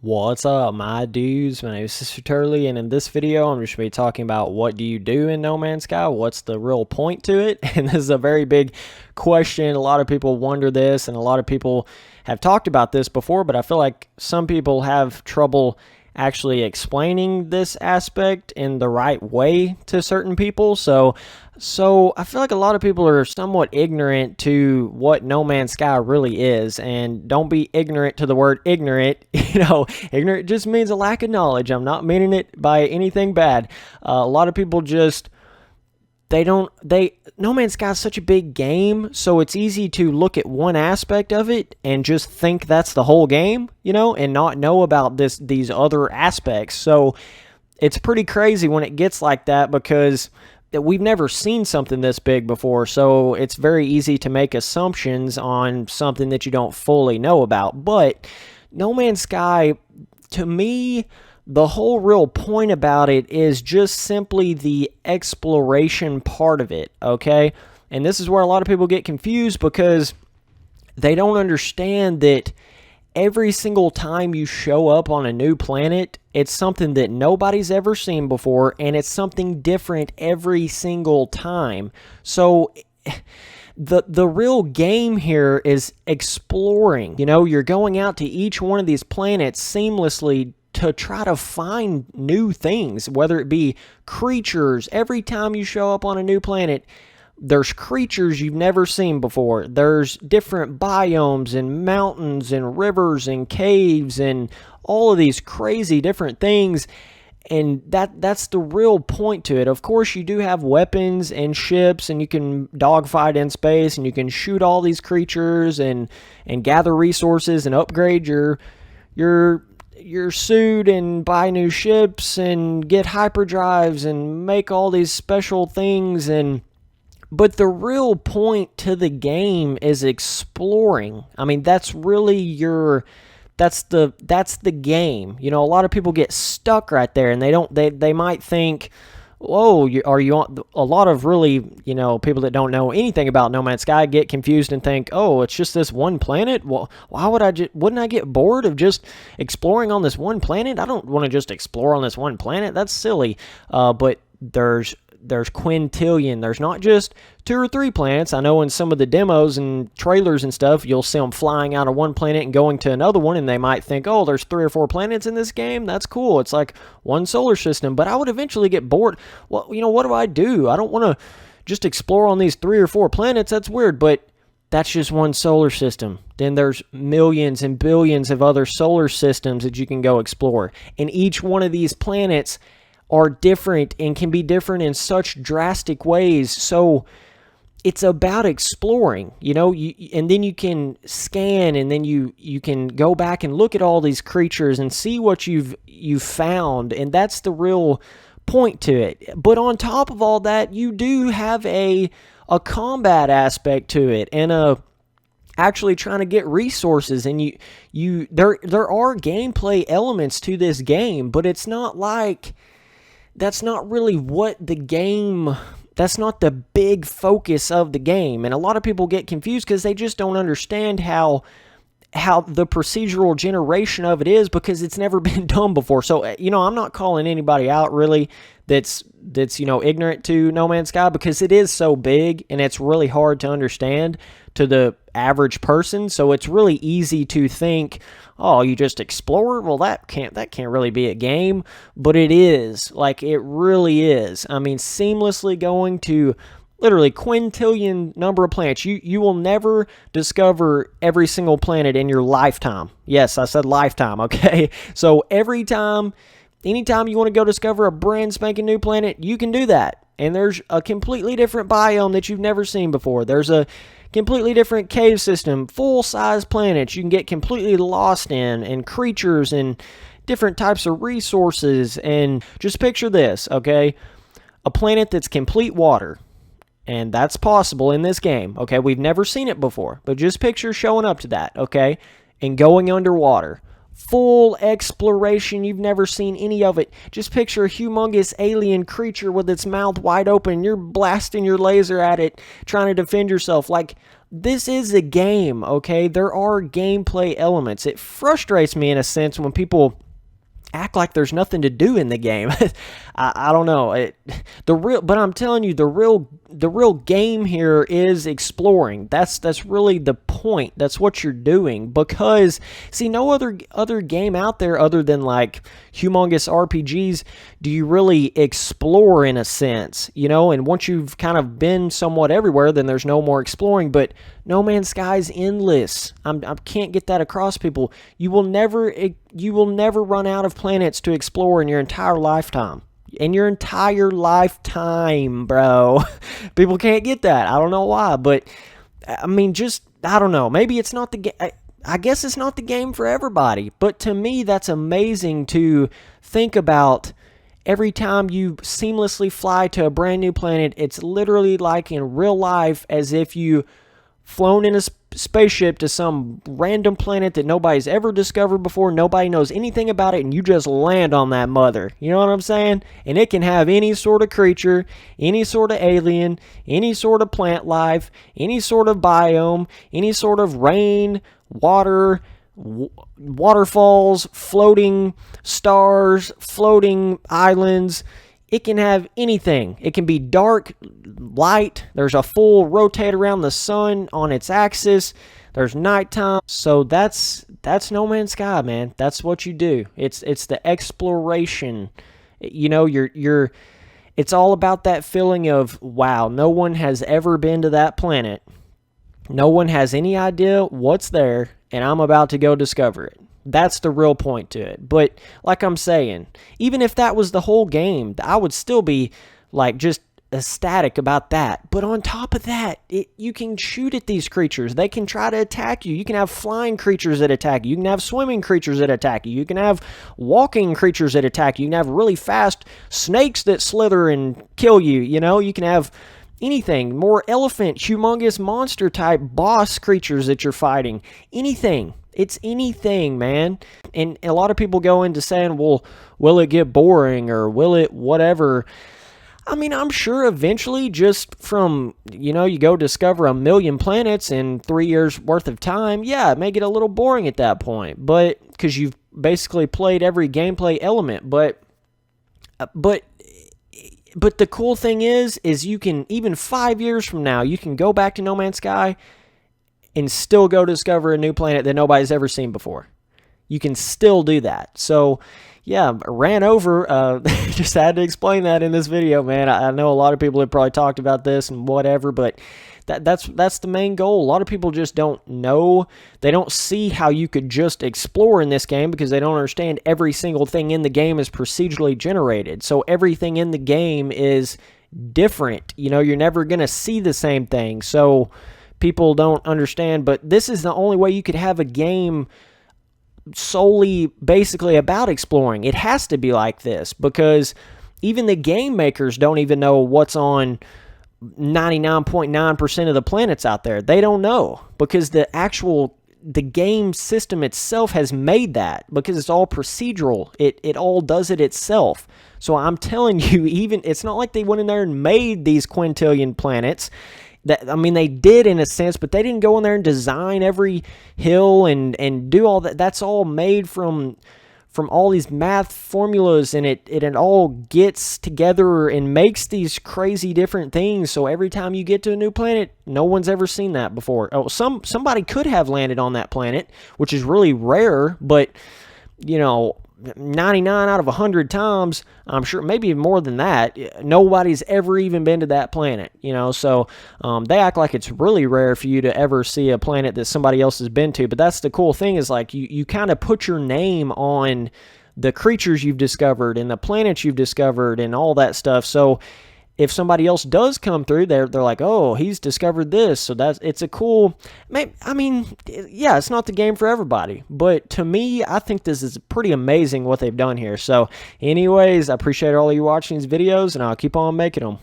What's up, my dudes? My name is Sister Turley, and in this video, I'm just going to be talking about what do you do in No Man's Sky? What's the real point to it? And this is a very big question. A lot of people wonder this, and a lot of people have talked about this before, but I feel like some people have trouble actually explaining this aspect in the right way to certain people. So I feel like a lot of people are somewhat ignorant to what No Man's Sky really is, and don't be ignorant to the word ignorant. Ignorant just means a lack of knowledge. I'm not meaning it by anything bad. A lot of people just No Man's Sky is such a big game, so it's easy to look at one aspect of it and just think that's the whole game, and not know about these other aspects. So it's pretty crazy when it gets like that, because we've never seen something this big before, so it's very easy to make assumptions on something that you don't fully know about. But No Man's Sky, to me, the whole real point about it is just simply the exploration part of it, okay? And this is where a lot of people get confused, because they don't understand that every single time you show up on a new planet, it's something that nobody's ever seen before, and it's something different every single time. So the real game here is exploring. You're going out to each one of these planets seamlessly to try to find new things, whether it be creatures. Every time you show up on a new planet, there's creatures you've never seen before. There's different biomes and mountains and rivers and caves and all of these crazy different things. And that's the real point to it. Of course, you do have weapons and ships, and you can dogfight in space, and you can shoot all these creatures and gather resources and upgrade your suit and buy new ships and get hyperdrives and make all these special things. But the real point to the game is exploring. I mean, that's really that's the game. A lot of people get stuck right there, and they might think, whoa, are you on? A lot of really, people that don't know anything about No Man's Sky get confused and think, oh, it's just this one planet. Well, wouldn't I get bored of just exploring on this one planet? I don't want to just explore on this one planet. That's silly. But there's quintillion. There's not just 2 or 3 planets. I know in some of the demos and trailers and stuff, you'll see them flying out of one planet and going to another one, and they might think, oh, there's 3 or 4 planets in this game. That's cool. It's like one solar system. But I would eventually get bored. Well, what do I do? I don't want to just explore on these 3 or 4 planets. That's weird. But that's just one solar system. Then there's millions and billions of other solar systems that you can go explore. And each one of these planets are different and can be different in such drastic ways. So it's about exploring, and then you can scan, and then you can go back and look at all these creatures and see what you've found, and that's the real point to it. But on top of all that, you do have a combat aspect to it, and actually trying to get resources, and there are gameplay elements to this game, but it's not like that's not really what the game, that's not the big focus of the game. And a lot of people get confused because they just don't understand how the procedural generation of it is, because it's never been done before. So, I'm not calling anybody out really that's ignorant to No Man's Sky, because it is so big and it's really hard to understand to the average person. So it's really easy to think, oh, you just explore? Well, that can't really be a game. But it is. Like, it really is. I mean, seamlessly going to literally quintillion number of planets. You will never discover every single planet in your lifetime. Yes, I said lifetime, okay? So anytime you want to go discover a brand spanking new planet, you can do that. And there's a completely different biome that you've never seen before. There's a completely different cave system, full-size planets you can get completely lost in, and creatures and different types of resources. And just picture this, okay? A planet that's complete water. And that's possible in this game, okay? We've never seen it before, but just picture showing up to that, okay? And going underwater. Full exploration. You've never seen any of it. Just picture a humongous alien creature with its mouth wide open. You're blasting your laser at it, trying to defend yourself. Like This is a game, okay? There are gameplay elements. It frustrates me in a sense when people act like there's nothing to do in the game. I don't know. But I'm telling you, the real game here is exploring. That's really the point. That's what you're doing. Because see, no other game out there other than like humongous RPGs do you really explore in a sense, you know? And once you've kind of been somewhat everywhere, then there's no more exploring. But No Man's Sky's endless. I can't get that across, people. You will never run out of planets to explore in your entire lifetime. In your entire lifetime, bro. People can't get that. I don't know why, but I mean, I don't know. Maybe it's not the game. I guess it's not the game for everybody. But to me, that's amazing to think about. Every time you seamlessly fly to a brand new planet, it's literally like in real life as if you flown in a spaceship to some random planet that nobody's ever discovered before, nobody knows anything about it, and you just land on that mother. You know what I'm saying? And it can have any sort of creature, any sort of alien, any sort of plant life, any sort of biome, any sort of rain, water, waterfalls, floating stars, floating islands. It can have anything. It can be dark, light. There's a full rotate around the sun on its axis. There's nighttime. So that's No Man's Sky, man. That's what you do. It's the exploration. You know, it's all about that feeling of, wow, no one has ever been to that planet. No one has any idea what's there, and I'm about to go discover it. That's the real point to it. But like I'm saying, even if that was the whole game, I would still be like just ecstatic about that. But on top of that, you can shoot at these creatures. They can try to attack you. You can have flying creatures that attack you. You can have swimming creatures that attack you. You can have walking creatures that attack you. You can have really fast snakes that slither and kill you. You know, you can have anything. More elephant, humongous monster type boss creatures that you're fighting. Anything. It's anything, man. And a lot of people go into saying, well, will it get boring or will it whatever? I mean, I'm sure eventually just from, you know, you go discover 1 million planets in 3 years worth of time, yeah, it may get a little boring at that point. But because you've basically played every gameplay element. But the cool thing is you can, even 5 years from now, you can go back to No Man's Sky and still go discover a new planet that nobody's ever seen before. You can still do that. So, yeah, ran over. Just had to explain that in this video, man. I know a lot of people have probably talked about this and whatever, but that's the main goal. A lot of people just don't know. They don't see how you could just explore in this game because they don't understand every single thing in the game is procedurally generated. So everything in the game is different. You know, you're never going to see the same thing. So people don't understand, but this is the only way you could have a game solely basically about exploring. It has to be like this because even the game makers don't even know what's on 99.9% of the planets out there. They don't know because the game system itself has made that because it's all procedural. It all does it itself. So I'm telling you, even it's not like they went in there and made these quintillion planets. I mean, they did in a sense, but they didn't go in there and design every hill and do all that. That's all made from all these math formulas, and it all gets together and makes these crazy different things. So every time you get to a new planet, no one's ever seen that before. Oh, somebody could have landed on that planet, which is really rare, but you know, 99 out of 100 times, I'm sure, maybe more than that, nobody's ever even been to that planet, you know, so they act like it's really rare for you to ever see a planet that somebody else has been to, but that's the cool thing is like you kind of put your name on the creatures you've discovered and the planets you've discovered and all that stuff, so if somebody else does come through, they're like, oh, he's discovered this. So it's a cool, I mean, yeah, it's not the game for everybody. But to me, I think this is pretty amazing what they've done here. So anyways, I appreciate all of you watching these videos, and I'll keep on making them.